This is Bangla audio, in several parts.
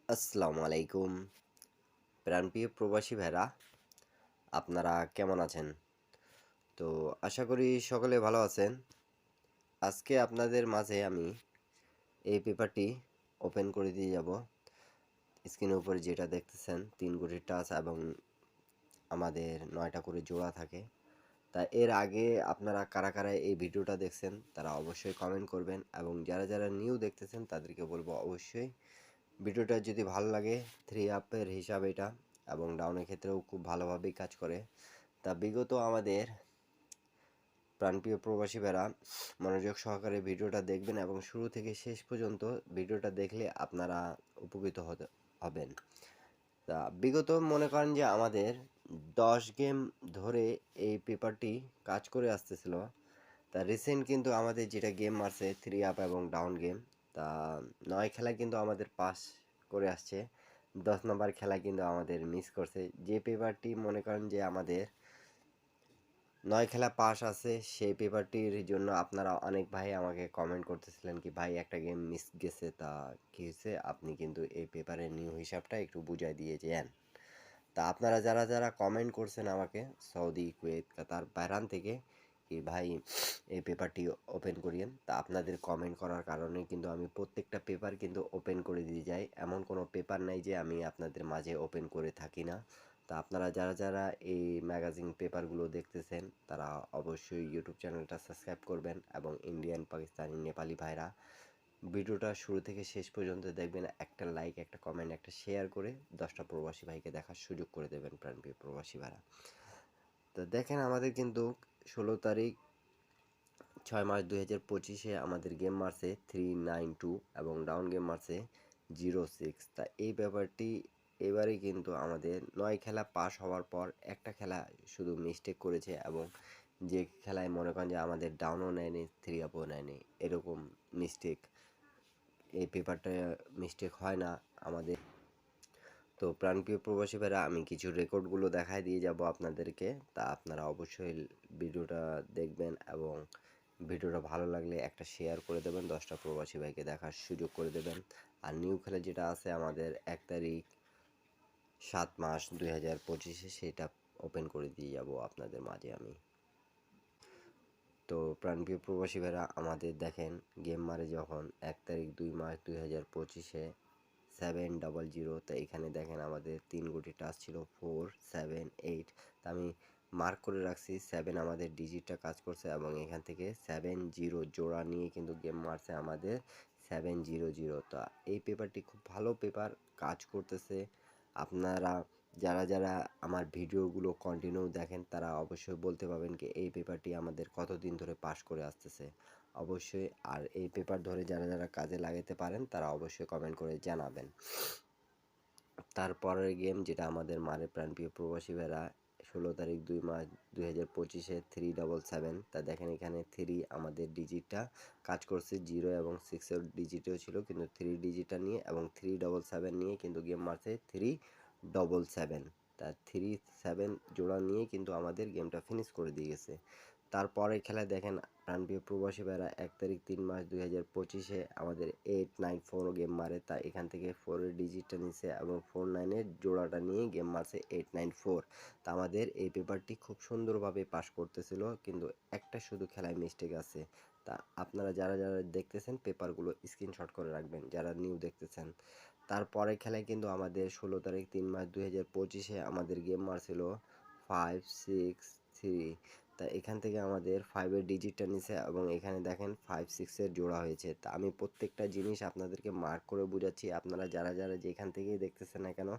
আসসালামু আলাইকুম প্রাণপ্রিয় প্রবাসী ভাইরা, আপনারা কেমন আছেন? তো আশা করি সকলে ভালো আছেন। আজকে আপনাদের মাঝে আমি এই পেপারটি ওপেন করে দিয়ে যাব। স্ক্রিনের উপরে যেটা দেখতেছেন 3 কোটি টাচ এবং আমাদের 9টা করে জোড়া থাকে। তা এর আগে আপনারা কারা কারা এই ভিডিওটা দেখছেন তারা অবশ্যই কমেন্ট করবেন, এবং যারা যারা নিউ দেখতেছেন তাদেরকে বলবো অবশ্যই ভিডিওটা যদি ভালো লাগে, 3 আপের হিসাব এটা, এবং ডাউনের ক্ষেত্রেও খুব ভালোভাবেই কাজ করে। তা বিগত আমাদের প্রাণপ্রিয় প্রবাসী ভাইরা মনোযোগ সহকারে ভিডিওটা দেখবেন এবং শুরু থেকে শেষ পর্যন্ত ভিডিওটা দেখলে আপনারা উপকৃত হবেন। তা বিগত মনে করেন যে আমাদের 10 গেম ধরে এই পেপারটি কাজ করে আসতেছিল। তা রিসেন্ট কিন্তু আমাদের যেটা গেম মারছে 3 আপ এবং ডাউন গেম, তা 9 খেলায় কিন্তু আমাদের পাস করে আসছে। 10 নম্বর খেলায় কিন্তু আমাদের মিস করছে। যে পেপারটি মনে করেন যে আমাদের 9 খেলা পাস আছে, সেই পেপারটির জন্য আপনারা অনেক ভাই আমাকে কমেন্ট করতেছিলেন কি ভাই একটা গেম মিস গেছে, তা কী হয়েছে, আপনি কিন্তু এই পেপারের নিউ হিসাবটা একটু বুঝাই দিয়ে যান। তা আপনারা যারা যারা কমেন্ট করছেন আমাকে সৌদি, কুয়েত, কাতার, বাহরান থেকে কি ভাই এই পেপারটি ওপেন করিয়েন, তা আপনাদের কমেন্ট করার কারণে কিন্তু আমি প্রত্যেকটা পেপার কিন্তু ওপেন করে দিয়ে যাই। এমন কোনো পেপার নাই যে আমি আপনাদের মাঝে ওপেন করে থাকি না। তা আপনারা যারা যারা এই ম্যাগাজিন পেপারগুলো দেখতেছেন তারা অবশ্যই ইউটিউব চ্যানেলটা সাবস্ক্রাইব করবেন, এবং ইন্ডিয়ান, পাকিস্তানি, নেপালি ভাইরা ভিডিওটা শুরু থেকে শেষ পর্যন্ত দেখবেন। একটা লাইক, একটা কমেন্ট, একটা শেয়ার করে 10টা প্রবাসী ভাইকে দেখার সুযোগ করে দেবেন প্রাণপ্রিয় প্রবাসী ভাইরা। তো দেখেন আমাদের কিন্তু 16 তারিখ 6 মাস 2025 আমাদের গেম মারছে 392 এবং ডাউন গেম মারছে 06। তা এই ব্যাপারটি এবারে কিন্তু আমাদের 9 খেলা পাস হওয়ার পর একটা খেলা শুধু মিস্টেক করেছে, এবং যে খেলায় মনে করেন যে আমাদের ডাউনও নেয়নি, 3 আপও নেয়নি, এরকম মিস্টেক এই পেপারটা মিস্টেক হয় না আমাদের। তো প্রাণপ্রিয় প্রবাসী ভাইরা আমি কিছু রেকর্ডগুলো দেখায় দিয়ে যাব আপনাদেরকে। তা আপনারা অবশ্যই ভিডিওটা দেখবেন, এবং ভিডিওটা ভালো লাগলে একটা শেয়ার করে দেবেন, 10টা প্রবাসী ভাইকে দেখার সুযোগ করে দেবেন। আর নিউ খেলা যেটা আছে আমাদের 1 তারিখ 7 মাস 2025 সেটা ওপেন করে দিয়ে যাব আপনাদের মাঝে আমি। তো প্রাণপ্রিয় প্রবাসী ভাইরা আমাদের দেখেন গেম মারে যখন 1 তারিখ 2 মাস 2025 700, তো এখানে দেখেন আমাদের 3 কোটি টাচ ছিল 478। তা আমি মার্ক করে রাখছি 7 আমাদের ডিজিটটা কাজ করছে, এবং এখান থেকে 70 জোড়া নিয়ে কিন্তু গেম মারছে আমাদের 700। তা এই পেপারটি খুব ভালো পেপার, কাজ করতেছে। আপনারা যারা যারা আমার ভিডিওগুলো কন্টিনিউ দেখেন তারা অবশ্যই বলতে পারবেন কি এই পেপারটি আমাদের কতদিন ধরে পাস করে আসতেছে অবশ্যই। আর এই পেপার ধরে যারা যারা কাজে লাগাতে পারেন তারা অবশ্যই কমেন্ট করে জানাবেন। তারপরের গেম যেটা আমাদের মারে প্রাণপ্রিয় প্রবাসী ভাইরা 16 তারিখ 2 মাস 2025 377। তা দেখেন এখানে 3 আমাদের ডিজিটটা কাজ করছে, 0 এবং 6 ডিজিটেও ছিল, কিন্তু 3 ডিজিটটা নিয়ে এবং 377 নিয়ে কিন্তু গেম মারছে 377। তা 37 জোড়া নিয়ে কিন্তু আমাদের গেমটা ফিনিশ করে দিয়ে গেছে। তারপরের খেলায় দেখেন প্রাণপ্রিয় প্রবাসী ভাইরা 1 তারিখ 3 মাস 2025 আমাদের 894 গেম মারে। তা এখান থেকে 4-এর ডিজিটটা নিছে এবং 49-এর জোড়াটা নিয়ে গেম মারছে 894। তা আমাদের এই পেপারটি খুব সুন্দরভাবে পাস করতেছিল, কিন্তু একটা শুধু খেলায় মিস্টেক আছে। তা আপনারা যারা যারা দেখতেছেন পেপারগুলো স্ক্রিনশট করে রাখবেন যারা নিউ দেখতেছেন। তারপরের খেলায় কিন্তু আমাদের 16 তারিখ 3 মাস 2025 আমাদের গেম মারছিল 563। তা এখান থেকে আমাদের 5-এর ডিজিটটা নিছে, এবং এখানে দেখেন 5-6-এর জোড়া হয়েছে। তা আমি প্রত্যেকটা জিনিস আপনাদেরকে মার্ক করে বুঝাচ্ছি, আপনারা যারা যারা যেখান থেকেই দেখতেছেন না কেন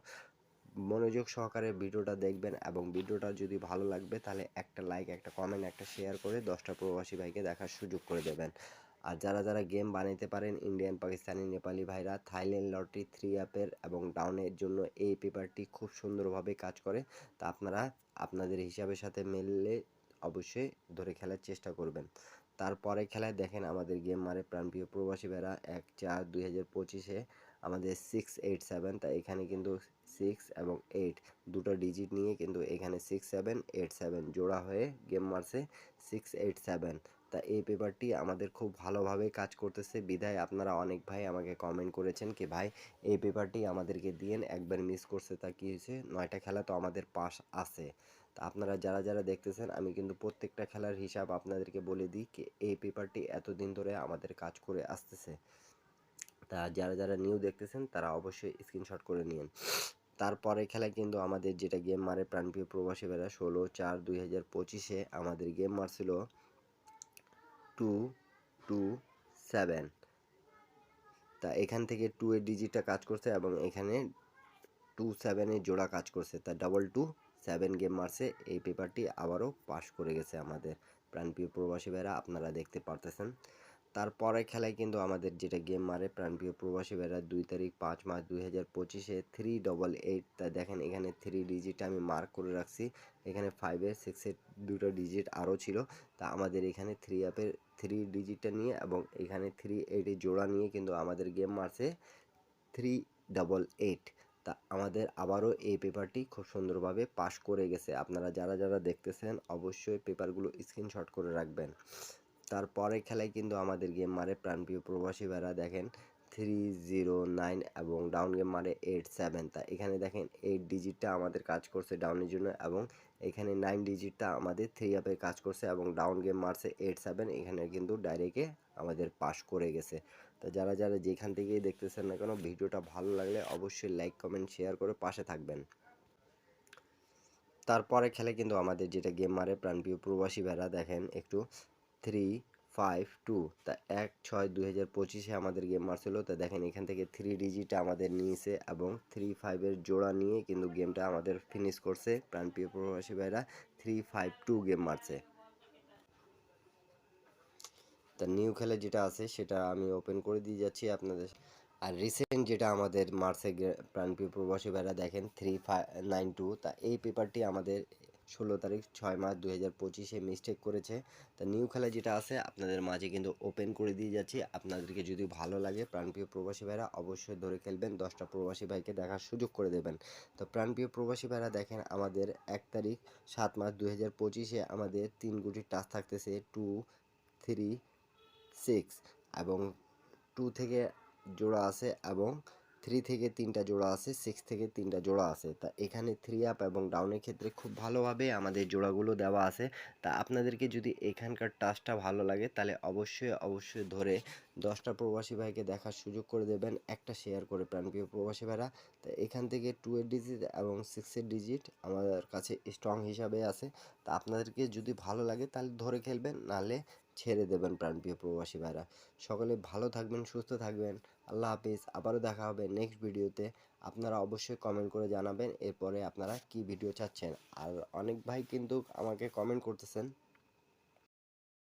মনোযোগ সহকারে ভিডিওটা দেখবেন, এবং ভিডিওটা যদি ভালো লাগবে তাহলে একটা লাইক, একটা কমেন্ট, একটা শেয়ার করে 10টা প্রবাসী ভাইকে দেখার সুযোগ করে দেবেন। আর যারা যারা গেম বানাইতে পারেন ইন্ডিয়ান, পাকিস্তানি, নেপালি ভাইরা থাইল্যান্ড লটারি 3 আপের এবং ডাউনের জন্য এই পেপারটি খুব সুন্দরভাবে কাজ করে। তা আপনারা আপনাদের হিসাবের সাথে মিললে অবশ্যই ধরে খেলার চেষ্টা করবেন। তারপরে খেলায় দেখেন আমাদের গেম মারে প্রাণপ্রিয় প্রবাসী ভাইরা 1/4/2025 আমাদের 687। তা এখানে কিন্তু 6 এবং 8 দুটো ডিজিট নিয়ে কিন্তু এখানে 6787 জোড়া হয়ে গেম মারছে 687। তা তা এই পেপারটি আমাদের খুব ভালোভাবে কাজ করতেছে বিধায় আপনারা অনেক ভাই আমাকে কমেন্ট করেছেন কি ভাই এই পেপারটি আমাদেরকে দিয়েন, একবার মিস করছে তা কী হয়েছে, 9টা খেলা তো আমাদের পাস আছে। তা আপনারা যারা যারা দেখতেছেন আমি কিন্তু প্রত্যেকটা খেলার হিসাব আপনাদেরকে বলে দিই কি এই পেপারটি এতদিন ধরে আমাদের কাজ করে আসতেছে। তা যারা যারা নিউ দেখতেছেন তারা অবশ্যই স্ক্রিনশট করে নিন। তারপরে খেলায় কিন্তু আমাদের যেটা গেম মারে প্রাণপ্রিয় প্রবাসী ভাইরা 16/4/2025 আমাদের গেম মারছিল 227। তা এখান থেকে 2 এর ডিজিটটা কাজ করছে এবং এখানে 27 জোড়া কাজ করছে, তা 227 গেম মারছে। এই পেপারটি আবারও পাস করে গেছে আমাদের প্রাণপ্রিয় প্রবাসী ভাইরা, আপনারা দেখতে পারতেছেন। তারপরে খেলায় কিন্তু আমাদের যেটা গেম মারে প্রাণপ্রিয় প্রবাসী ভাইরা 2 তারিখ 5 মার্চ 2025 388। তা দেখেন এখানে 3 ডিজিট আমি মার্ক করে রাখছি, এখানে 5 এর 6 এর দুটো ডিজিট আরও ছিল। তা আমাদের এখানে 3 আপের 3 ডিজিটটা নিয়ে এবং এখানে 38 এর জোড়া নিয়ে কিন্তু আমাদের গেম মারছে 388। তা আমাদের আবারও এই পেপারটি খুব সুন্দরভাবে পাস করে গেছে। আপনারা যারা যারা দেখতেছেন অবশ্যই পেপারগুলো স্ক্রিনশট করে রাখবেন। তারপরে খেলায় কিন্তু আমাদের গেম মারে প্রাণপ্রিয় প্রবাসী ভাইরা দেখেন 309 এবং ডাউন গেম মারে 87। তা এখানে দেখেন 8 ডিজিটটা আমাদের কাজ করছে ডাউনের জন্য এবং এখানে 9 ডিজিটটা আমাদের 3 আপে কাজ করছে এবং ডাউন গেম মারছে 87। এখানে কিন্তু ডাইরেক্টে আমাদের পাস করে গেছে। তো যারা যারা যেখান থেকেই দেখতেছেন না কেন ভিডিওটা ভালো লাগলে অবশ্যই লাইক কমেন্ট শেয়ার করে পাশে থাকবেন। তারপরে খেলে কিন্তু আমাদের যেটা গেম মারে প্রাণপ্রিয় প্রবাসী ভাইরা দেখেন একটু 352। তা 1/6/2025 আমাদের গেম মারছিল। তা দেখেন এখান থেকে 3 ডিজিট আমাদের নিয়েছে এবং 35 এর জোড়া নিয়ে কিন্তু গেমটা আমাদের ফিনিশ করছে প্রাণপ্রিয় প্রবাসী ভাইরা 352 গেম মারছে। তা নিউ খেলে যেটা আছে সেটা আমি ওপেন করে দিয়ে যাচ্ছি আপনাদের। আর রিসেন্ট যেটা আমাদের মার্চে প্রাণপ্রিয় প্রবাসী ভাইরা দেখেন 392। তা এই পেপারটি আমাদের 16 তারিখ 6 মার্চ 2025 মিস্টেক করেছে। তা নিউ খেলা যেটা আছে আপনাদের মাঝে কিন্তু ওপেন করে দিয়ে যাচ্ছি, আপনাদেরকে যদি ভালো লাগে প্রাণপ্রিয় প্রবাসী ভাইরা অবশ্যই ধরে খেলবেন, 10টা প্রবাসী ভাইকে দেখার সুযোগ করে দেবেন। তো প্রাণপ্রিয় প্রবাসী ভাইরা দেখেন আমাদের 1 তারিখ 7 মার্চ 2025 আমাদের 3 গুটির টাচ থাকতেছে 2 3 6 এবং 2 থেকে জোড়া আছে এবং 3 থেকে 3টা জোড়া আছে, 6 থেকে 3টা জোড়া আছে। তা এখানে 3 আপ এবং ডাউনের ক্ষেত্রে খুব ভালোভাবে আমাদের জোড়াগুলো দেওয়া আছে। তা আপনাদেরকে যদি এখানকার টাচটা ভালো লাগে তাহলে অবশ্যই অবশ্যই ধরে 10টা প্রবাসী ভাইকে দেখার সুযোগ করে দেবেন, একটা শেয়ার করে প্রাণপ্রিয় প্রবাসী ভাইরা। তা এখান থেকে 2 এর ডিজিট এবং 6 এর ডিজিট আমাদের কাছে স্ট্রং হিসাবে আছে। তা আপনাদেরকে যদি ভালো লাগে তাহলে ধরে খেলবেন, নাহলে ছেড়ে দেবেন প্রাণপ্রিয় প্রবাসী ভাইরা। সকলে ভালো থাকবেন, সুস্থ থাকবেন। আল্লাহ হাফিজ। আবারও দেখা হবে নেক্সট ভিডিওতে। আপনারা অবশ্যই কমেন্ট করে জানাবেন এরপরে আপনারা কি ভিডিও চাচ্ছেন। আর অনেক ভাই কিন্তু আমাকে কমেন্ট করতেছেন